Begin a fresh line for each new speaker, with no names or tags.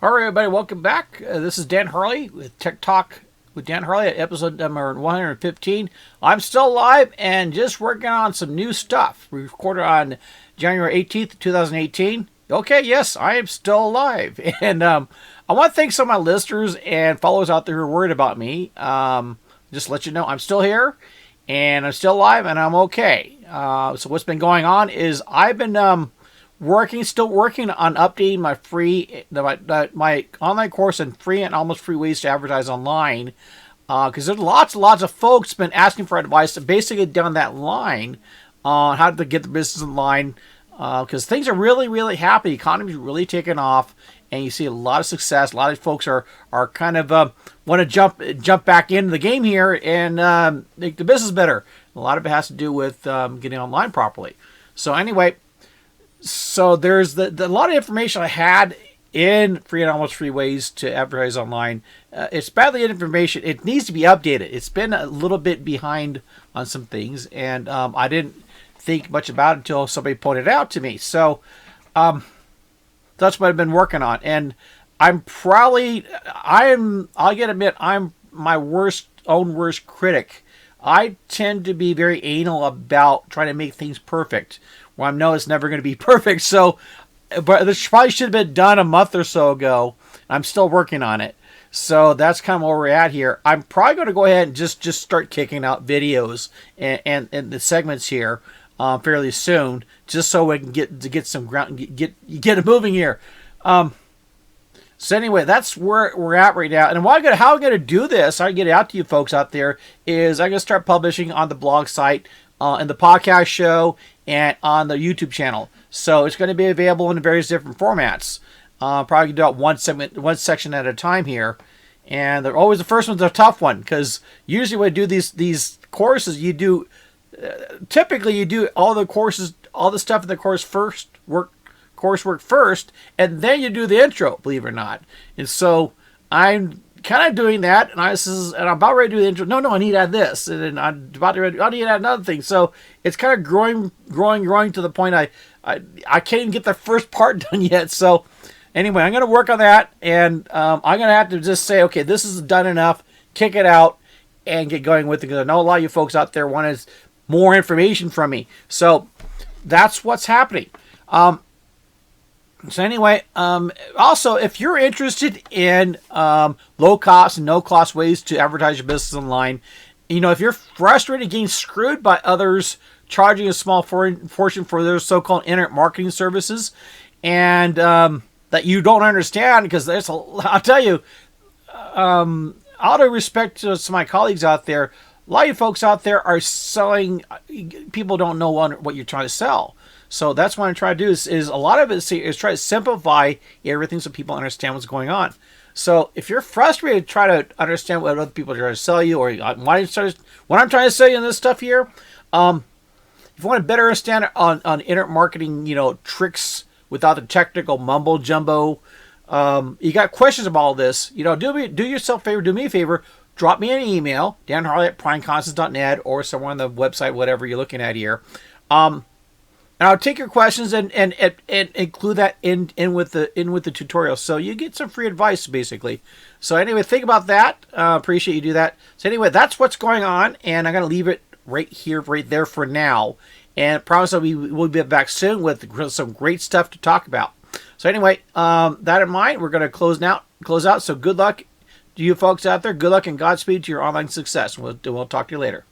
All right, everybody, welcome back. This is Dan Harley with Tech Talk with Dan Harley at episode number 115. I'm still live and just working on some new stuff. We recorded on January 18th, 2018. Okay, yes, I am still alive. And I want to thank some of my listeners and followers out there who are worried about me. Just to let you know, I'm still here and I'm still alive and I'm okay. So what's been going on is I've been still working on updating my my online course on free and almost free ways to advertise online. Because there's lots and lots of folks been asking for advice, basically down that line on how to get the business in line. Because things are really, really happy. The economy's really taking off, and you see a lot of success. A lot of folks are kind of want to jump back into the game here and make the business better. A lot of it has to do with getting online properly. So anyway. So there's a lot of information I had in free and almost free ways to advertise online. It's badly information. It needs to be updated. It's been a little bit behind on some things, and I didn't think much about it until somebody pointed it out to me. So that's what I've been working on, and I'll gotta admit, I'm my worst critic. I tend to be very anal about trying to make things perfect. Well, I know it's never going to be perfect, so, but this probably should have been done a month or so ago. I'm still working on it. So that's kind of where we're at here. I'm probably going to go ahead and just start kicking out videos and the segments here fairly soon, just so we can get some ground, get it moving here. So anyway, that's where we're at right now. And how I'm going to do this, I get it out to you folks out there, is I'm going to start publishing on the blog site, and the podcast show, and on the YouTube channel. So it's going to be available in various different formats. Probably do it one section at a time here. And they're always the first one's a tough one, because usually when I do these courses, typically you do all the courses, all the stuff in the coursework first, and then you do the intro, believe it or not. And so I'm kind of doing that, and I'm about ready to do the intro. No, I need to add this, and then I need to add another thing. So it's kind of growing to the point I can't even get the first part done yet. So anyway, I'm going to work on that, and I'm going to have to just say, okay, this is done enough, kick it out, and get going with it, because I know a lot of you folks out there wanted more information from me. So that's what's happening. So anyway, also, if you're interested in low cost and no cost ways to advertise your business online, if you're frustrated getting screwed by others charging a small fortune for their so-called internet marketing services, and that you don't understand, because I'll tell you, out of respect to some of my colleagues out there, a lot of you folks out there are selling, people don't know what you're trying to sell. So that's what I'm trying to do is a lot of it is try to simplify everything so people understand what's going on. So if you're frustrated, try to understand what other people are trying to sell you, or what I'm trying to sell you in this stuff here. If you want to better understand on internet marketing, tricks without the technical mumbo jumbo, you got questions about all this, do yourself a favor, do me a favor, drop me an email, danharley@primeconstance.net, or somewhere on the website, whatever you're looking at here. And I'll take your questions and include that in with the tutorial, so you get some free advice basically. So anyway, think about that. Appreciate you do that. So anyway, that's what's going on, and I'm gonna leave it right there for now. And I promise that we'll be back soon with some great stuff to talk about. So anyway, that in mind, we're gonna close out. So good luck to you folks out there. Good luck and Godspeed to your online success. We'll talk to you later.